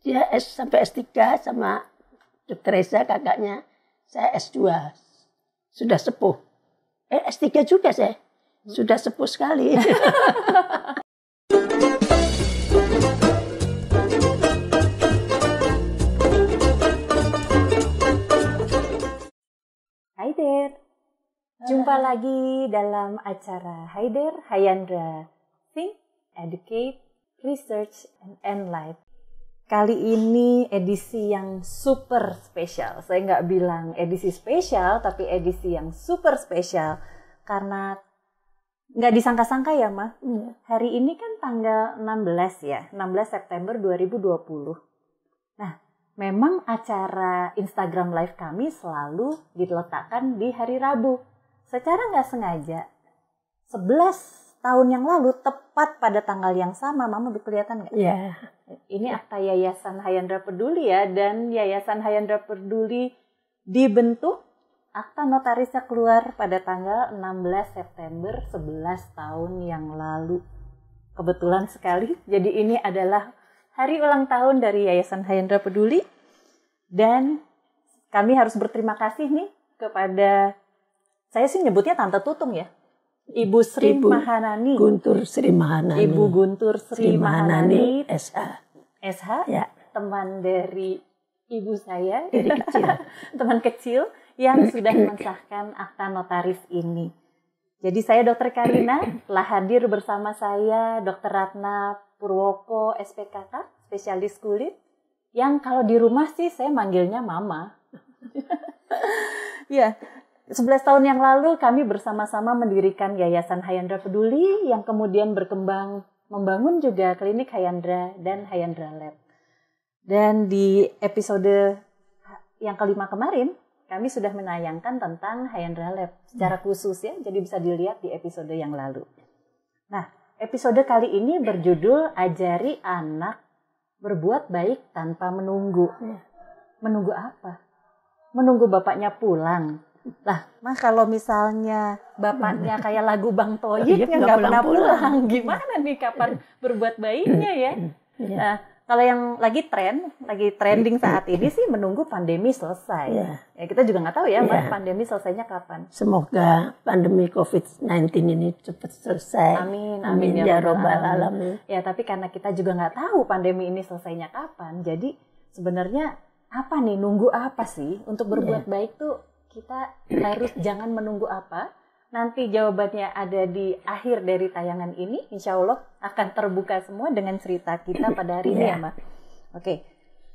Dia sampai S3 sama Dr. Reza kakaknya. Saya S2. Sudah sepuh. S3 juga saya. Sudah sepuh sekali. Hai Der, jumpa lagi dalam acara Hai Der, Hayandra Think, Educate, Research, and Enlighten. Kali ini edisi yang super spesial. Saya nggak bilang edisi spesial, tapi edisi yang super spesial. Karena nggak disangka-sangka ya, Ma. Hari ini kan tanggal 16 ya, 16 September 2020. Nah, memang acara Instagram Live kami selalu diletakkan di hari Rabu. Secara nggak sengaja, 11 tahun yang lalu, tepat pada tanggal yang sama, Mama kelihatan nggak? Iya. Ini akta Yayasan Hayandra Peduli ya, dan Yayasan Hayandra Peduli dibentuk, akta notarisnya keluar pada tanggal 16 September 11 tahun yang lalu. Kebetulan sekali, jadi ini adalah hari ulang tahun dari Yayasan Hayandra Peduli, dan kami harus berterima kasih nih kepada, saya sih nyebutnya Tante Tutung ya, Ibu Sri Mahanani. Guntur Sri Mahanani. Ibu Guntur Sri Mahanani, SH. Ya. Teman dari ibu saya, Dari kecil. teman kecil yang sudah mensahkan akta notaris ini. Jadi saya Dr. Karina telah hadir bersama saya Dr. Ratna Purwoko SPKK, spesialis kulit, yang kalau di rumah sih saya manggilnya Mama. Ya, 11 tahun yang lalu kami bersama-sama mendirikan Yayasan Hayandra Peduli yang kemudian berkembang membangun juga klinik Hayandra dan Hayandra Lab. Dan di episode yang kelima kemarin, kami sudah menayangkan tentang Hayandra Lab secara khusus ya, jadi bisa dilihat di episode yang lalu. Nah, episode kali ini berjudul Ajari Anak Berbuat Baik Tanpa Menunggu. Menunggu apa? Menunggu bapaknya pulang. Lah, Mas kalau misalnya bapaknya kayak lagu Bang Toyib yang nggak pernah pulang, gimana nih kapan berbuat baiknya ya? Nah, kalau yang lagi trending saat ini sih menunggu pandemi selesai. Ya kita juga nggak tahu ya, Mas, pandemi selesainya kapan. Semoga pandemi COVID-19 ini cepat selesai. Amin, amin ya robbal alamin. Ya, tapi karena kita juga nggak tahu pandemi ini selesainya kapan, jadi sebenarnya apa nih, nunggu apa sih untuk berbuat baik tuh? Kita harus jangan menunggu apa. Nanti jawabannya ada di akhir dari tayangan ini. Insya Allah akan terbuka semua dengan cerita kita pada hari ini ya, Mbak. Oke.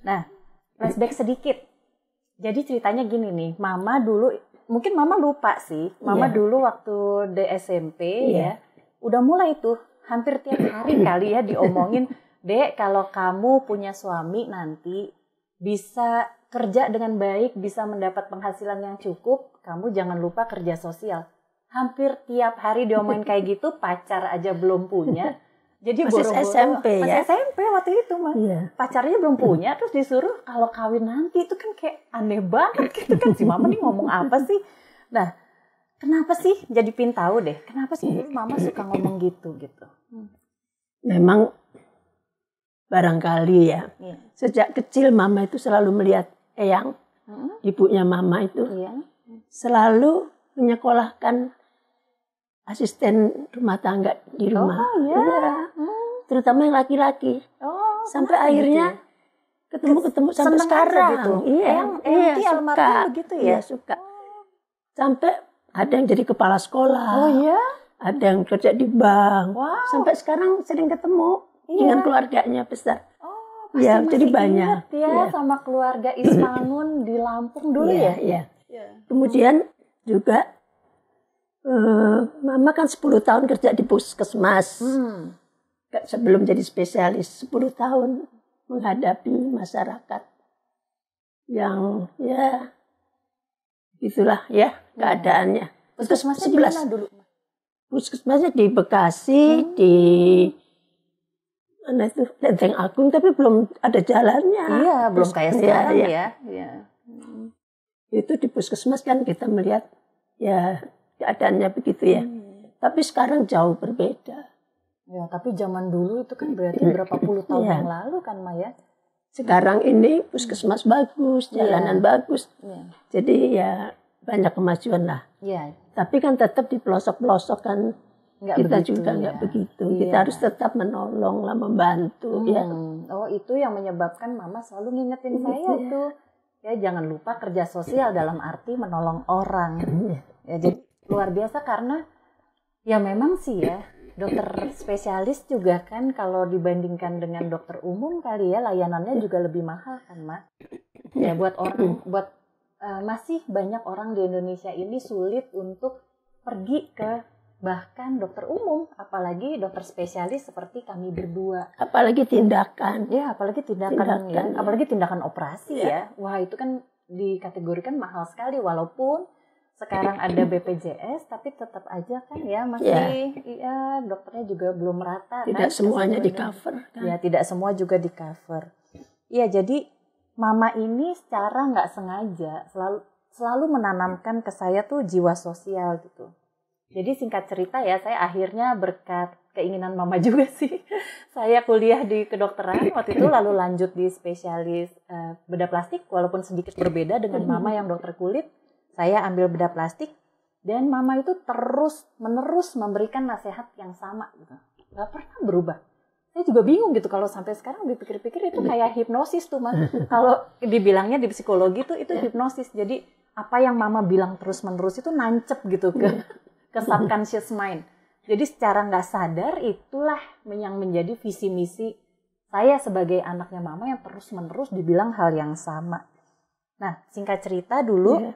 Nah, flashback sedikit. Jadi ceritanya gini nih. Mama dulu, mungkin Mama lupa sih. Mama dulu waktu di SMP ya, udah mulai tuh hampir tiap hari kali ya diomongin, Dek, kalau kamu punya suami nanti bisa kerja dengan baik, bisa mendapat penghasilan yang cukup, kamu jangan lupa kerja sosial. Hampir tiap hari diomongin kayak gitu, pacar aja belum punya. Jadi boro-boro SMP ya? Masih SMP waktu itu, Mas. Pacarnya belum punya, terus disuruh kalau kawin nanti, itu kan kayak aneh banget gitu kan. Si Mama nih ngomong apa sih? Nah, kenapa sih? Jadi pin tahu deh, kenapa sih dulu Mama suka ngomong gitu? Memang barangkali ya, sejak kecil Mama itu selalu melihat Eyang, ibunya Mama itu, selalu menyekolahkan asisten rumah tangga di rumah. Terutama yang laki-laki. Sampai akhirnya ketemu sampai sekarang. Gitu. Eyang suka. Begitu ya? Suka. Sampai ada yang jadi kepala sekolah. Ada yang kerja di bank. Sampai sekarang sering ketemu dengan keluarganya besar. Ya, jadi banyak sama keluarga Ismangun di Lampung dulu ya. Kemudian juga Mama kan 10 tahun kerja di puskesmas. Sebelum jadi spesialis 10 tahun menghadapi masyarakat yang ya itulah ya keadaannya. Puskesmasnya di mana dulu? Puskesmasnya di Bekasi, di mana itu Lenteng Agung, tapi belum ada jalannya. Iya, belum kayak sekarang ya. Itu di puskesmas kan kita melihat ya keadaannya begitu ya. Tapi sekarang jauh berbeda. Ya, tapi zaman dulu itu kan berarti berapa puluh tahun yang lalu kan, Maya? Sekarang ini puskesmas bagus, jalanan bagus. Jadi ya banyak kemajuan lah. Tapi kan tetap di pelosok-pelosok kan kita juga nggak begitu. Kita harus tetap menolong lah, membantu. Ya. Oh, itu yang menyebabkan Mama selalu ngingetin saya tuh. Ya, jangan lupa kerja sosial dalam arti menolong orang. Ya, jadi luar biasa karena ya memang sih ya, dokter spesialis juga kan kalau dibandingkan dengan dokter umum kali ya layanannya juga lebih mahal kan, Ma. Ya buat orang, masih banyak orang di Indonesia ini sulit untuk pergi ke bahkan dokter umum, apalagi dokter spesialis seperti kami berdua. Apalagi tindakan. Ya, apalagi tindakan ya, apalagi tindakan operasi ya. Wah, itu kan dikategorikan mahal sekali walaupun sekarang ada BPJS, tapi tetap aja kan ya masih dokternya juga belum rata. Tidak semuanya di cover. Kan? Ya, tidak semua juga di cover. Ya, jadi Mama ini secara nggak sengaja selalu menanamkan ke saya tuh jiwa sosial gitu. Jadi singkat cerita ya, saya akhirnya berkat keinginan Mama juga sih, saya kuliah di kedokteran waktu itu lalu lanjut di spesialis bedah plastik, walaupun sedikit berbeda dengan Mama yang dokter kulit. Saya ambil bedah plastik dan Mama itu terus-menerus memberikan nasihat yang sama gitu. Gak pernah berubah. Saya juga bingung gitu kalau sampai sekarang dipikir-pikir itu kayak hipnosis tuh, Ma. Kalau dibilangnya di psikologi tuh itu hipnosis. Jadi apa yang Mama bilang terus-menerus itu nancep gitu ke subconscious mind. Jadi secara nggak sadar itulah yang menjadi visi misi saya sebagai anaknya Mama yang terus-menerus dibilang hal yang sama. Nah, singkat cerita dulu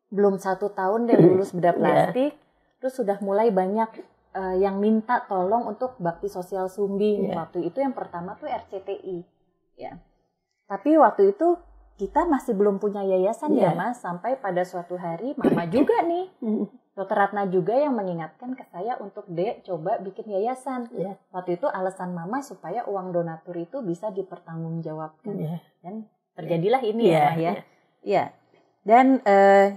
belum 1 tahun dia lulus bedah plastik, terus sudah mulai banyak yang minta tolong untuk bakti sosial Sumbing. Waktu itu yang pertama tuh RCTI. Ya. Tapi waktu itu kita masih belum punya yayasan ya, Mas, sampai pada suatu hari Mama juga nih, Dokter Ratna juga yang mengingatkan ke saya untuk Dek coba bikin yayasan. Waktu itu alasan Mama supaya uang donatur itu bisa dipertanggungjawabkan. Dan terjadilah ini ya. Dan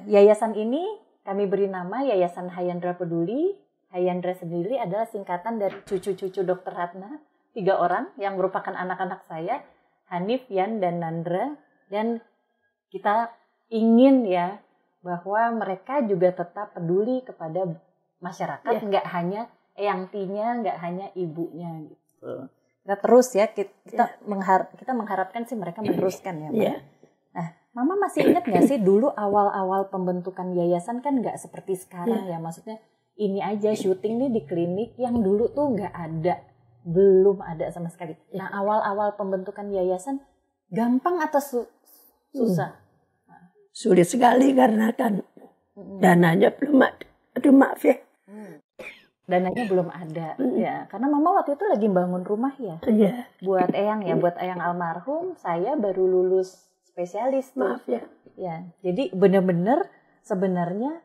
yayasan ini kami beri nama Yayasan Hayandra Peduli. Hayandra sendiri adalah singkatan dari cucu-cucu Dokter Ratna, 3 orang yang merupakan anak-anak saya, Hanif, Yan, dan Nandra. Dan kita ingin ya bahwa mereka juga tetap peduli kepada masyarakat, nggak hanya eyangtinya, nggak hanya ibunya gitu. Nah terus ya kita mengharapkan sih mereka meneruskan ya, Mbak. Nah, Mama masih ingat nggak sih dulu awal-awal pembentukan yayasan kan nggak seperti sekarang ya, maksudnya ini aja syuting nih di klinik yang dulu tuh nggak ada, belum ada sama sekali. Nah awal-awal pembentukan yayasan gampang atau susah? Sulit sekali karena kan dananya belum ada. Aduh maaf ya. Dananya belum ada ya, karena Mama waktu itu lagi bangun rumah ya. Buat Eyang ya, buat Eyang almarhum, saya baru lulus spesialis tuh. Maaf ya. Ya, jadi benar-benar sebenarnya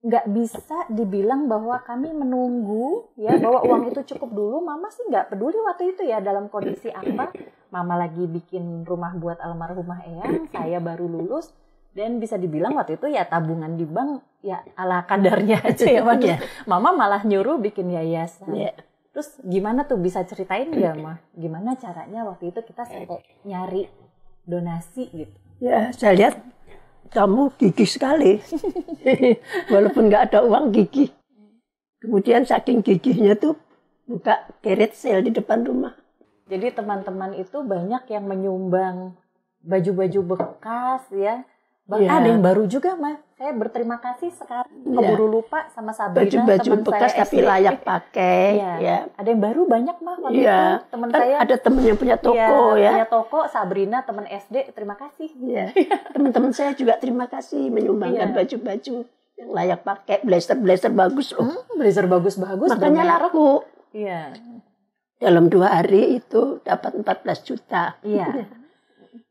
nggak bisa dibilang bahwa kami menunggu ya bahwa uang itu cukup dulu. Mama sih nggak peduli waktu itu ya dalam kondisi apa. Mama lagi bikin rumah buat almarhumah Eyang, saya baru lulus. Dan bisa dibilang waktu itu ya tabungan di bank ya ala kadarnya aja ya, Mama malah nyuruh bikin yayasan. Terus gimana tuh, bisa ceritain nggak, Ma? Gimana caranya waktu itu kita sampai nyari donasi gitu? Ya, saya lihat kamu gigih sekali. Walaupun nggak ada uang, gigih. Kemudian saking gigihnya tuh buka garage sale di depan rumah. Jadi teman-teman itu banyak yang menyumbang baju-baju bekas ya. Bahkan ada yang baru juga, Ma. Saya berterima kasih sekarang. Keburu lupa sama Sabrina, baju-baju teman bekas saya tapi layak pakai. Ada yang baru banyak, Ma. Waktu itu teman saya. Ada teman yang punya toko punya toko, Sabrina, teman SD. Terima kasih. Teman-teman saya juga terima kasih menyumbangkan baju-baju yang layak pakai. Blazer bagus loh. Blazer bagus-bagus. Makanya laku. Dalam 2 hari itu dapat 14 juta.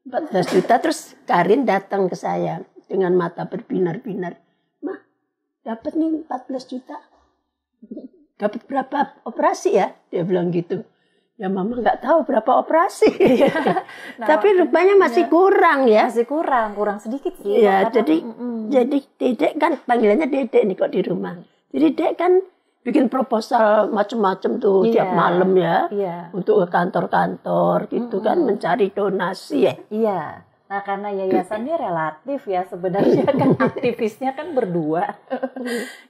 14 juta, terus Karin datang ke saya dengan mata berbinar-binar. Mah, dapat nih 14 juta. Dapat berapa operasi ya? Dia bilang gitu. Ya Mama nggak tahu berapa operasi. Tapi rupanya masih kurang ya. Masih kurang sedikit sih. Ya, jadi Dedek kan panggilannya Dedek nih kok di rumah. Jadi Dek kan bikin proposal macam-macam tuh tiap malam ya, untuk ke kantor-kantor gitu kan, mencari donasi ya. Iya. Nah karena yayasannya relatif ya sebenarnya kan aktivisnya kan berdua.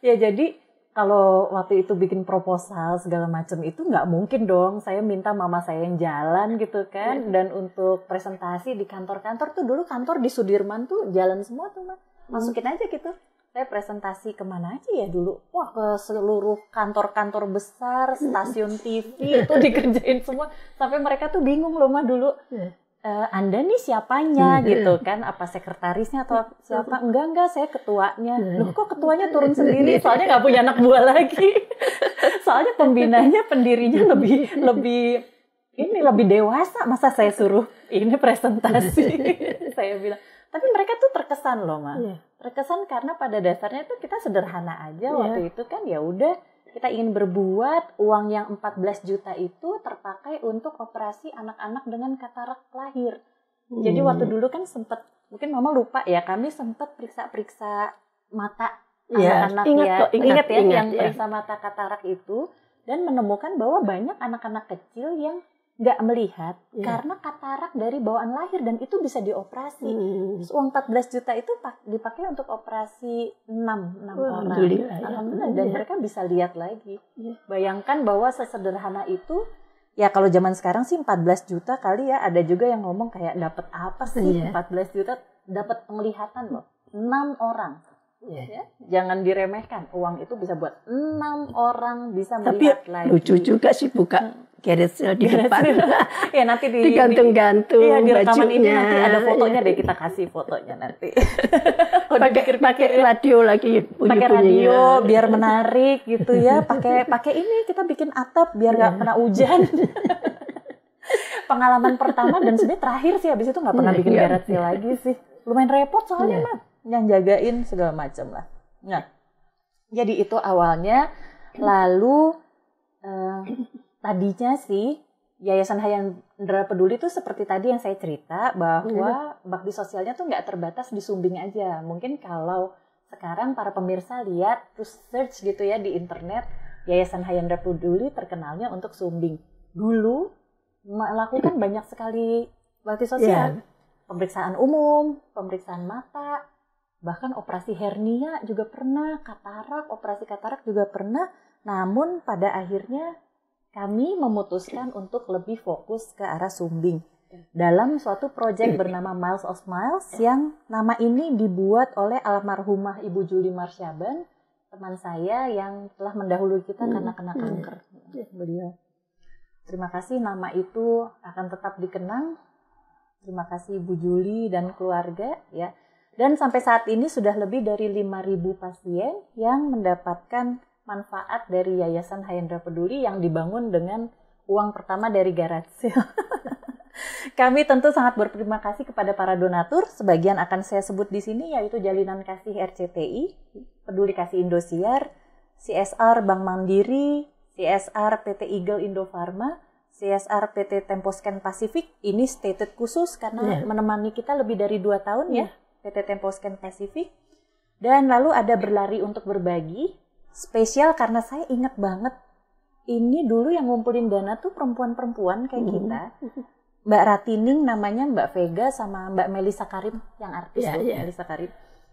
Ya jadi kalau waktu itu bikin proposal segala macam itu nggak mungkin dong saya minta mama saya yang jalan gitu kan. Dan untuk presentasi di kantor-kantor tuh dulu kantor di Sudirman tuh jalan semua tuh Mbak. Masukin aja gitu. Saya presentasi kemana aja ya dulu? Wah ke seluruh kantor-kantor besar, stasiun TV itu dikerjain semua. Sampai mereka tuh bingung loh Mbak dulu. Anda nih siapanya gitu kan, apa sekretarisnya atau siapa? Enggak, saya ketuanya. Loh kok ketuanya turun sendiri? Soalnya nggak punya anak buah lagi. Soalnya pendirinya lebih dewasa. Masa saya suruh ini presentasi? Saya bilang. Tapi mereka tuh terkesan loh, Ma. Terkesan karena pada dasarnya tuh kita sederhana aja waktu itu kan ya udah. Kita ingin berbuat uang yang 14 juta itu terpakai untuk operasi anak-anak dengan katarak lahir. Jadi waktu dulu kan sempat, mungkin Mama lupa ya, kami sempat periksa mata anak-anak ingat ya, yang periksa mata katarak itu dan menemukan bahwa banyak anak-anak kecil yang nggak melihat karena katarak dari bawaan lahir dan itu bisa dioperasi. Terus uang 14 juta itu dipakai untuk operasi 6 orang. Alhamdulillah. Dan mereka bisa lihat lagi. Bayangkan bahwa sesederhana itu, ya kalau zaman sekarang sih 14 juta kali ya, ada juga yang ngomong kayak dapat apa sih 14 juta, dapat penglihatan loh. 6 orang. Ya, jangan diremehkan, uang itu bisa buat 6 orang bisa melihat lagi. Tapi lucu juga sih buka garage sale di depan. Ya nanti digantung-gantung di rekaman ini nanti ada fotonya deh, kita kasih fotonya nanti. pakai radio lagi, pakai radio biar menarik gitu ya. Pakai ini kita bikin atap biar nggak kena hujan. Pengalaman pertama dan sebenarnya terakhir sih, habis itu nggak pernah bikin garage sale lagi sih. Lumayan repot soalnya mah, yang jagain segala macam lah. Nah, jadi itu awalnya. Lalu tadinya sih Yayasan Hayandra Peduli itu seperti tadi yang saya cerita bahwa bakti sosialnya tuh nggak terbatas di Sumbing aja. Mungkin kalau sekarang para pemirsa lihat terus search gitu ya di internet, Yayasan Hayandra Peduli terkenalnya untuk Sumbing. Dulu melakukan banyak sekali bakti sosial, pemeriksaan umum, pemeriksaan mata, bahkan operasi hernia juga pernah, operasi katarak juga pernah. Namun pada akhirnya kami memutuskan untuk lebih fokus ke arah Sumbing dalam suatu proyek bernama Miles of Smiles yang nama ini dibuat oleh almarhumah Ibu Julie Marsyaban, teman saya yang telah mendahului kita karena kena kanker. Beliau. Terima kasih, nama itu akan tetap dikenang. Terima kasih Ibu Julie dan keluarga ya. Dan sampai saat ini sudah lebih dari 5.000 pasien yang mendapatkan manfaat dari Yayasan Hayandra Peduli yang dibangun dengan uang pertama dari garage sale. Kami tentu sangat berterima kasih kepada para donatur. Sebagian akan saya sebut di sini, yaitu Jalinan Kasih RCTI, Peduli Kasih Indosiar, CSR Bank Mandiri, CSR PT Eagle Indofarma, CSR PT Temposcan Pacific. Ini stated khusus karena menemani kita lebih dari 2 tahun ya, PT Temposcan Pacific. Dan lalu ada Berlari untuk Berbagi. Spesial karena saya ingat banget, ini dulu yang ngumpulin dana tuh perempuan-perempuan kayak kita. Mbak Ratining namanya, Mbak Vega sama Mbak Melisa Karim yang artis Melisa Karim.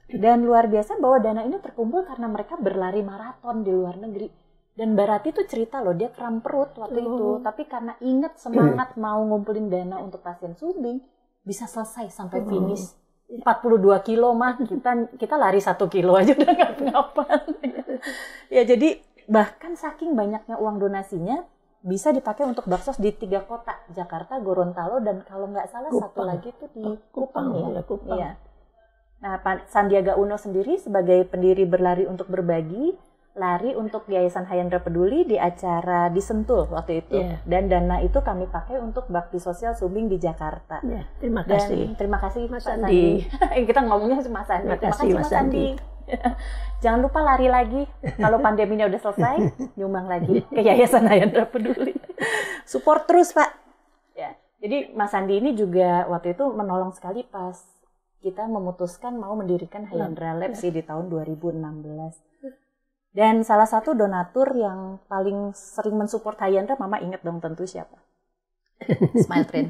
Dan luar biasa bahwa dana ini terkumpul karena mereka berlari maraton di luar negeri. Dan Mbak Rati tuh cerita loh, dia kram perut waktu itu. Tapi karena ingat semangat mau ngumpulin dana untuk pasien Sumbing, bisa selesai sampai finish. 42 kilo mah, kita lari 1 kilo aja udah nggak ngapain. Ya jadi bahkan saking banyaknya uang donasinya bisa dipakai untuk baksos di 3 kota, Jakarta, Gorontalo, dan kalau nggak salah Kupang. Satu lagi tuh di Kupang ya. Kupang. Ya. Nah, Sandiaga Uno sendiri sebagai pendiri Berlari untuk Berbagi, lari untuk Yayasan Hayandra Peduli di acara di Sentul waktu itu. Dan dana itu kami pakai untuk bakti sosial Sumbing di Jakarta. Terima kasih. Dan terima kasih Mas Sandi. Kita ngomongnya sama Mas Sandi. Terima kasih Mas Sandi. Jangan lupa lari lagi. Kalau pandeminya udah selesai, nyumbang lagi ke Yayasan Hayandra Peduli. Support terus, Pak. Ya. Jadi Mas Sandi ini juga waktu itu menolong sekali pas kita memutuskan mau mendirikan Hayandra Lab sih di tahun 2016. Dan salah satu donatur yang paling sering mensupport Hyandra, Mama ingat dong tentu siapa? Smile Train.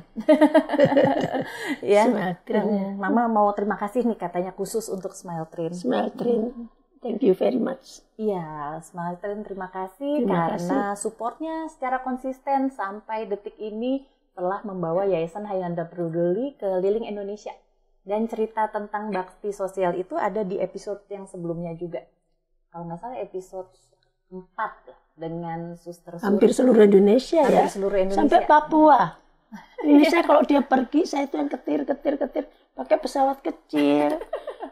Ya. Smile Train. Mama mau terima kasih nih katanya khusus untuk Smile Train. Smile Train. Thank you very much. Iya, Smile Train terima kasih karena supportnya secara konsisten sampai detik ini telah membawa Yayasan Hyandra Peduli keliling Indonesia. Dan cerita tentang bakti sosial itu ada di episode yang sebelumnya juga. Kalau nggak salah episode 4 ya, dengan suster hampir seluruh Indonesia ya. Hampir seluruh Indonesia. Sampai Papua. Ini saya kalau dia pergi, saya itu yang ketir pakai pesawat kecil.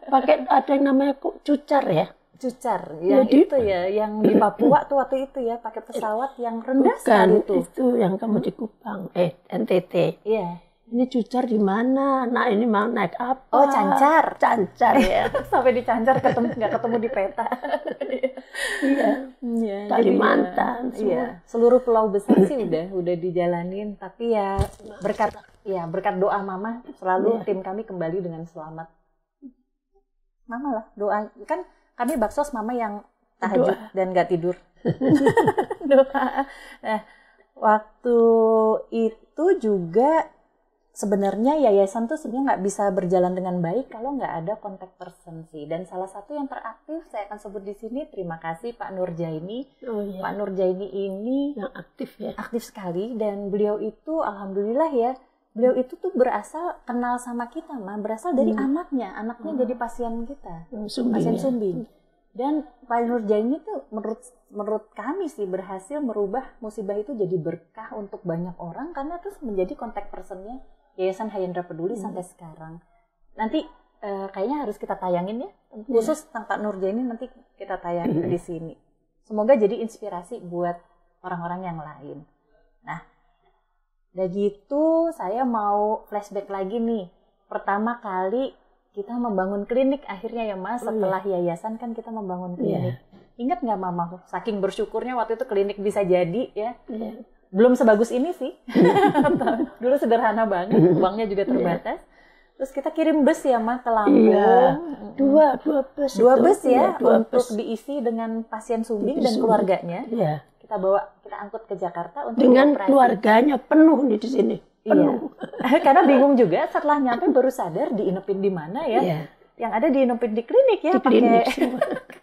Pakai ada yang namanya cucar ya. Cucar, yang jadi, itu ya, yang di Papua tuh waktu itu ya, pakai pesawat yang rendah sekali tuh. Itu yang kamu di Kupang, NTT. Iya. Ini cucar di mana? Nah ini mau naik apa? Oh Cancar. Cancar ya. Sampai di Cancar nggak ketemu di peta. Iya. Ya, Kalimantan. Jadi, iya. Seluruh pulau besar sih udah dijalanin. Tapi ya berkat doa Mama selalu tim kami kembali dengan selamat. Mama lah doa kan kami baksos Mama yang tahajud dan nggak tidur. Doa. Nah waktu itu juga sebenarnya yayasan tuh sebenarnya nggak bisa berjalan dengan baik kalau nggak ada contact person sih. Dan salah satu yang teraktif saya akan sebut di sini, terima kasih Pak Nurjaini. Pak Nurjaini ini yang aktif ya. Aktif sekali dan beliau itu alhamdulillah ya, beliau itu tuh berasal kenal sama kita berasal dari anaknya jadi pasien kita, pasien sumbing. Dan Pak Nurjaini tuh menurut kami sih berhasil merubah musibah itu jadi berkah untuk banyak orang karena terus menjadi contact personnya Yayasan Hyandra Peduli sampai sekarang. Nanti kayaknya harus kita tayangin ya, khusus tentang Pak Nurjaini nanti kita tayangin di sini. Semoga jadi inspirasi buat orang-orang yang lain. Nah, udah gitu saya mau flashback lagi nih. Pertama kali kita membangun klinik akhirnya ya Mas, setelah yayasan kan kita membangun klinik. Ingat nggak Mama, saking bersyukurnya waktu itu klinik bisa jadi ya. Belum sebagus ini sih. Dulu sederhana banget, uangnya juga terbatas. Terus kita kirim bus ya Ma ke Lampung. Dua bus ya untuk diisi dengan pasien sumbing dan keluarganya. Kita angkut ke Jakarta untuk dengan operasi. Keluarganya penuh di sini. Penuh. Iya. Karena bingung juga setelah nyampe baru sadar diinepin di mana ya. Yang ada diinepin di klinik ya, pakai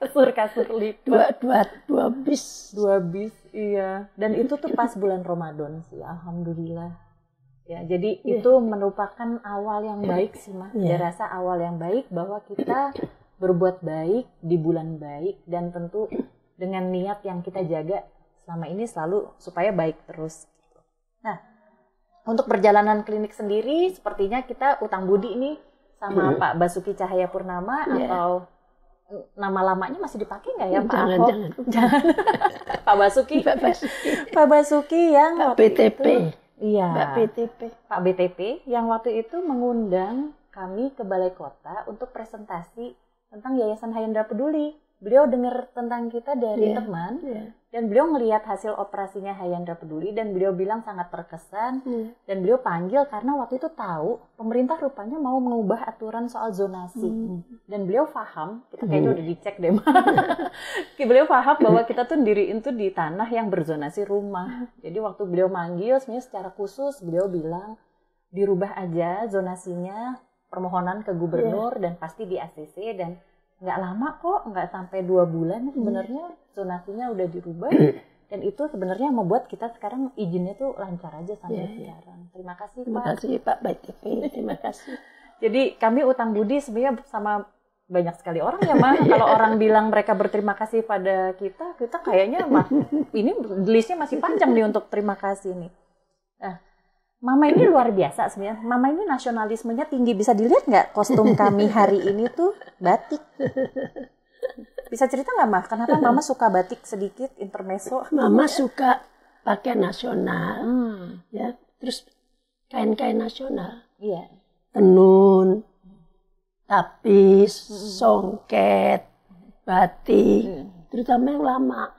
kasur-kasur lipat. Dua bis, iya. Dan itu tuh pas bulan Ramadan sih, alhamdulillah. Ya, jadi itu merupakan awal yang baik sih, Mah. Dia rasa awal yang baik bahwa kita berbuat baik di bulan baik dan tentu dengan niat yang kita jaga selama ini selalu supaya baik terus. Nah, untuk perjalanan klinik sendiri sepertinya kita utang budi nih sama Pak Basuki Cahayapurnama atau nama lamanya masih dipakai nggak ya Pak Ahok? Jangan. Pak Basuki yang Pak BTP. Pak BTP yang waktu itu mengundang kami ke Balai Kota untuk presentasi tentang Yayasan Hyandra Peduli. Beliau dengar tentang kita dari teman dan beliau ngelihat hasil operasinya Hyandra Peduli dan beliau bilang sangat terkesan dan beliau panggil karena waktu itu tahu pemerintah rupanya mau mengubah aturan soal zonasi dan beliau paham, kita kayaknya udah dicek deh beliau paham bahwa kita tuh diriin tuh di tanah yang berzonasi rumah. Jadi waktu beliau manggil sebenarnya secara khusus beliau bilang dirubah aja zonasinya, permohonan ke gubernur dan pasti di ACC dan nggak lama kok, nggak sampai 2 bulan sebenarnya zonasinya udah dirubah dan itu sebenarnya membuat kita sekarang izinnya tuh lancar aja sampai sekarang. Terima kasih Pak. Terima kasih Pak BTP. Terima kasih. Jadi kami utang budi sebenarnya sama banyak sekali orang ya Mah. Kalau orang bilang mereka berterima kasih pada kita kayaknya Mah ini listnya masih panjang nih untuk terima kasih nih. Nah, Mama ini luar biasa sebenarnya. Mama ini nasionalismenya tinggi. Bisa dilihat nggak kostum kami hari ini tuh batik. Bisa cerita nggak Mah? Kenapa Mama suka batik sedikit intermezzo? Mama suka pakaian nasional. Ya, terus kain-kain nasional. Iya. Tenun, tapis, songket, batik. Terutama yang lama.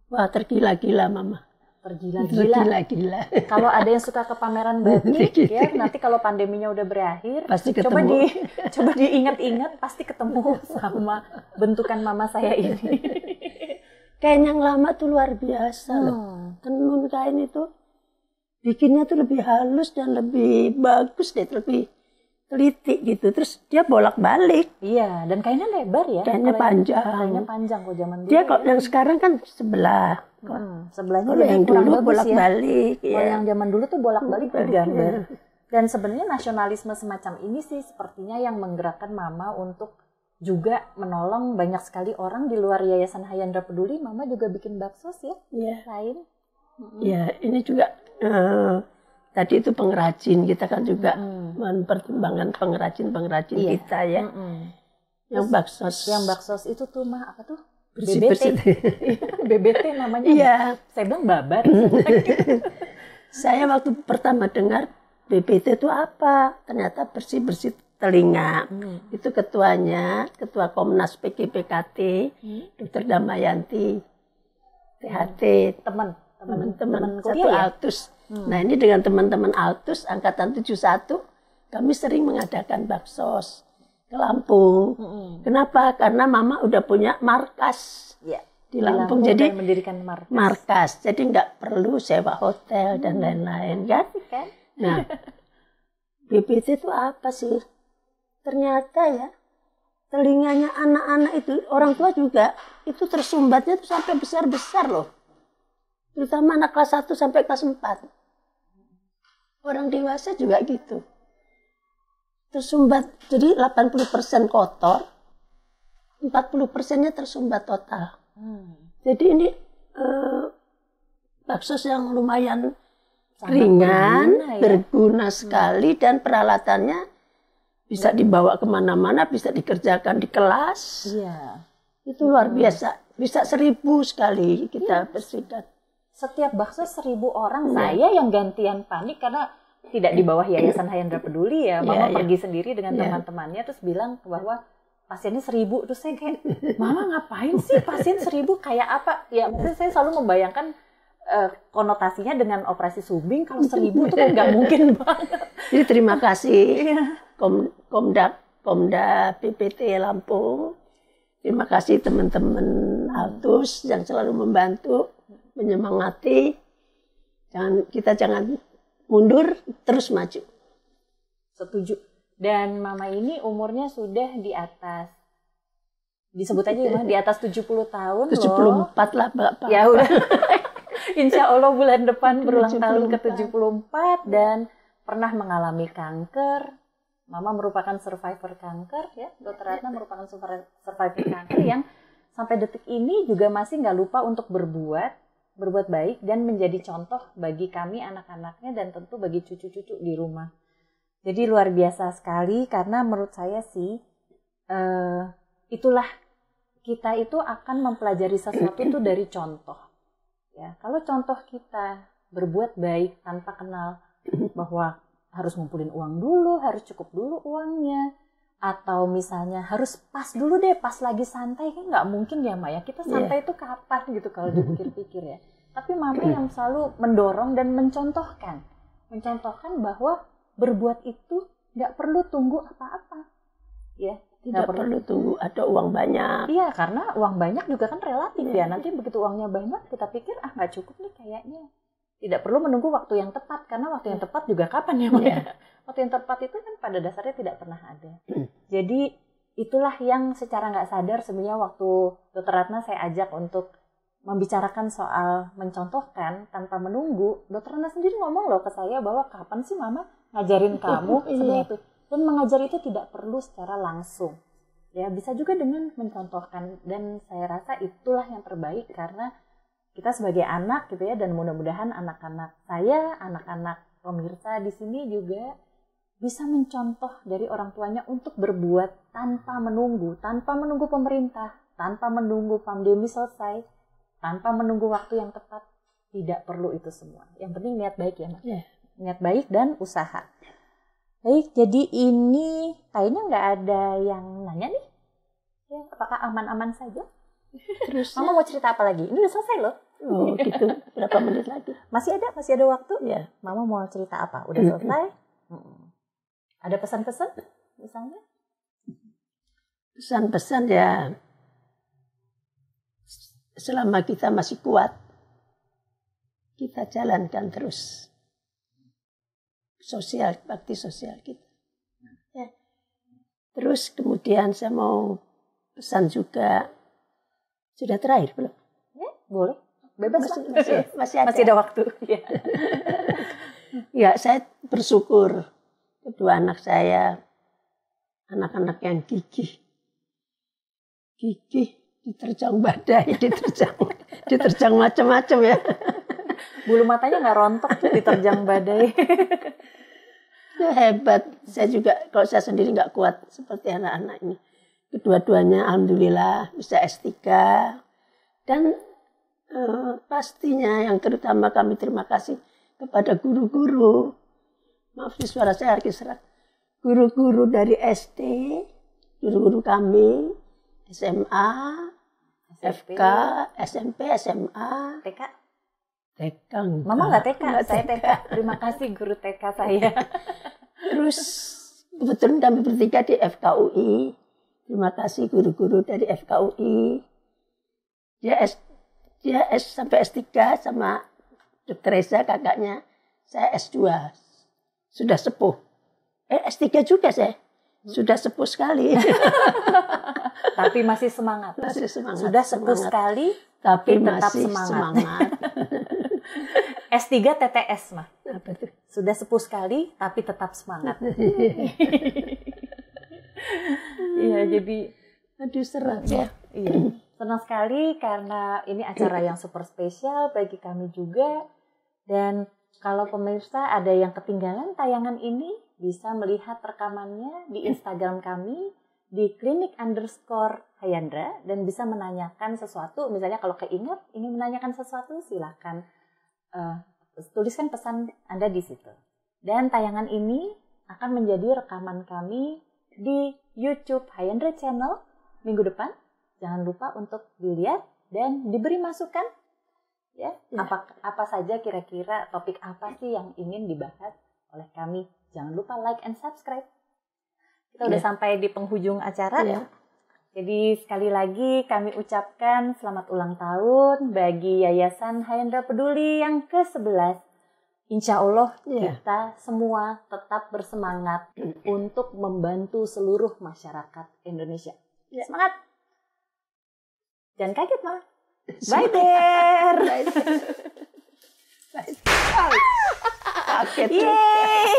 Wah, tergila-gila Mama. Tergila-gila. Kalau ada yang suka ke pameran batik ya, nanti kalau pandeminya udah berakhir, pasti ketemu. Coba diingat-ingat, pasti ketemu sama bentukan Mama saya ini. kain yang lama tuh luar biasa loh. Tenun kain itu bikinnya tuh lebih halus dan lebih bagus deh, lebih teliti gitu. Terus dia bolak-balik. Iya, dan kainnya lebar ya. Kainnya panjang. Kainnya panjang kok zaman dulu. Dia kok yang sekarang kan sebelah. Sebelahnya kalau yang kurang dulu bagus bolak-balik. Ya. Kalau yang zaman dulu tuh bolak-balik digambar. Dan sebenarnya nasionalisme semacam ini sih sepertinya yang menggerakkan Mama untuk juga menolong banyak sekali orang di luar Yayasan Hayandra Peduli. Mama juga bikin baksos ya, lain. Ya, ini juga tadi itu pengrajin, kita kan juga mempertimbangkan pengrajin kita ya. Yang baksos itu tuh mah apa tuh? Bersih-bersih. BBT namanya. Iya. Saya bilang babat. Saya waktu pertama dengar BBT itu apa? Ternyata bersih-bersih telinga. Itu ketuanya, Ketua Komnas PGPKT, Dr. Damayanti, THT, teman-teman satu Altus. Nah, ini dengan teman-teman Altus angkatan 71, kami sering mengadakan baksos ke Lampung. Kenapa? Karena Mama udah punya markas di Lampung. Jadi mendirikan markas. Jadi nggak perlu sewa hotel dan lain-lain kan? Nah, BBT itu apa sih? Ternyata ya, telinganya anak-anak itu, orang tua juga, itu tersumbatnya tuh sampai besar-besar loh. Terutama anak kelas 1 sampai kelas 4. Orang dewasa juga gitu. Tersumbat, jadi 80% kotor, 40%-nya tersumbat total. Jadi ini baksos yang lumayan ringan, berguna sekali, dan peralatannya bisa dibawa kemana-mana, bisa dikerjakan di kelas. Itu luar biasa. Bisa 1000 sekali kita bersihkan. Setiap baksos 1000 orang. Saya yang gantian panik karena tidak di bawah Yayasan Hayandra Peduli ya. Mama pergi sendiri dengan teman-temannya terus bilang bahwa pasiennya 1000. Terus saya kayak, Mama ngapain sih pasien 1000? Kayak apa? Ya mungkin saya selalu membayangkan konotasinya dengan operasi sumbing. Kalau 1000 itu kan nggak mungkin banget. Jadi terima kasih Komda PPT Lampung. Terima kasih teman-teman Altus yang selalu membantu, menyemangati. Kita jangan mundur, terus maju. Setuju. Dan Mama ini umurnya sudah di atas, disebut aja ya, di atas 70 tahun 74 lah Bapak. Ya udah. Insya Allah bulan depan berulang tahun ke-74 dan pernah mengalami kanker. Mama merupakan survivor kanker ya. Dr. Ratna merupakan survivor kanker yang sampai detik ini juga masih nggak lupa untuk berbuat baik dan menjadi contoh bagi kami anak-anaknya dan tentu bagi cucu-cucu di rumah. Jadi luar biasa sekali karena menurut saya sih itulah kita itu akan mempelajari sesuatu itu dari contoh. Ya, kalau contoh kita berbuat baik tanpa kenal bahwa harus ngumpulin uang dulu, harus cukup dulu uangnya, atau misalnya harus pas dulu deh, pas lagi santai, kan nggak mungkin ya Maya, kita santai itu kapan gitu kalau dipikir-pikir ya. Tapi Mama yang selalu mendorong dan mencontohkan bahwa berbuat itu nggak perlu tunggu apa-apa, ya. Tidak perlu tunggu ada uang banyak. Iya, karena uang banyak juga kan relatif ya. Nanti begitu uangnya banyak, kita pikir nggak cukup nih kayaknya. Tidak perlu menunggu waktu yang tepat, karena waktu yang tepat juga kapan ya Maya? Waktu yang tepat itu kan pada dasarnya tidak pernah ada. Jadi itulah yang secara nggak sadar sebenarnya waktu Dr. Ratna saya ajak untuk membicarakan soal mencontohkan tanpa menunggu. Dr. Ratna sendiri ngomong loh ke saya bahwa kapan sih Mama ngajarin kamu sebenarnya itu. Dan mengajar itu tidak perlu secara langsung. Ya, bisa juga dengan mencontohkan. Dan saya rasa itulah yang terbaik karena kita sebagai anak gitu ya, dan mudah-mudahan anak-anak saya, anak-anak pemirsa di sini juga bisa mencontoh dari orang tuanya untuk berbuat tanpa menunggu pemerintah, tanpa menunggu pandemi selesai, tanpa menunggu waktu yang tepat. Tidak perlu itu semua. Yang penting niat baik ya, Mas. Niat baik dan usaha. Baik, jadi ini kayaknya nggak ada yang nanya nih. Ya, apakah aman-aman saja? Terus Mama mau cerita apa lagi? Ini udah selesai loh. Oh gitu, berapa menit lagi? Masih ada waktu? Ya. Mama mau cerita apa? Udah selesai? Ada pesan-pesan misalnya? Pesan-pesan ya, selama kita masih kuat, kita jalankan terus bakti sosial kita. Ya. Terus kemudian saya mau pesan juga, sudah terakhir belum? Ya, boleh. Bebas masih ada. Masih ada waktu. Ya. Ya, saya bersyukur kedua anak saya, anak-anak yang gigih diterjang badai, diterjang macam-macam ya. Bulu matanya nggak rontok diterjang badai. Ya, hebat. Saya juga, kalau saya sendiri nggak kuat seperti anak-anak ini. Kedua-duanya alhamdulillah bisa S3. Dan pastinya yang terutama kami terima kasih kepada guru-guru. Maaf nih suara saya harus serak. Guru-guru dari SD, guru-guru kami, SMA, FK, SMP, SMA, TK. TK. Mama nggak TK, saya TK. Terima kasih guru TK saya. Terus kebetulan kami bertiga di FKUI. Terima kasih guru-guru dari FKUI. Dia sampai S3 sama Dr. Reza kakaknya. Saya S2. Sudah sepuh. S3 juga saya. Sudah sepuh sekali. Tapi masih semangat. Masih semangat. Sudah sepuh sekali, tapi tetap masih semangat. S3 TTS mah. Apa tuh? Sudah sepuh sekali, tapi tetap semangat. Iya, jadi aduh serak ya. Iya, senang sekali karena ini acara yang super spesial bagi kami juga. Dan kalau pemirsa ada yang ketinggalan tayangan ini, bisa melihat rekamannya di Instagram kami di klinik_Hayandra dan bisa menanyakan sesuatu. Misalnya kalau keinget ingin menanyakan sesuatu, silakan tuliskan pesan Anda di situ. Dan tayangan ini akan menjadi rekaman kami di YouTube Hayandra Channel minggu depan. Jangan lupa untuk dilihat dan diberi masukan. Ya. Apa saja kira-kira topik apa sih yang ingin dibahas oleh kami. Jangan lupa like and subscribe. Kita udah sampai di penghujung acara. Yeah. Jadi sekali lagi kami ucapkan selamat ulang tahun bagi Yayasan Hayandra Peduli yang ke-11. Insya Allah kita semua tetap bersemangat untuk membantu seluruh masyarakat Indonesia. Semangat! Jangan kaget, Ma. Bye there! Kaget. Yeay!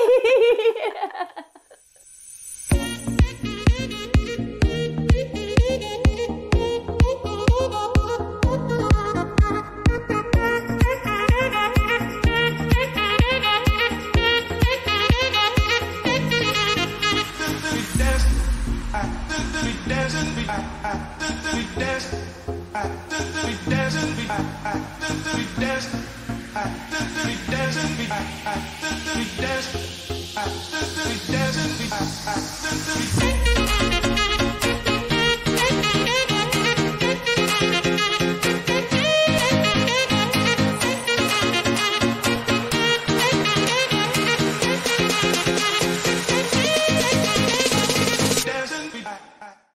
We dance.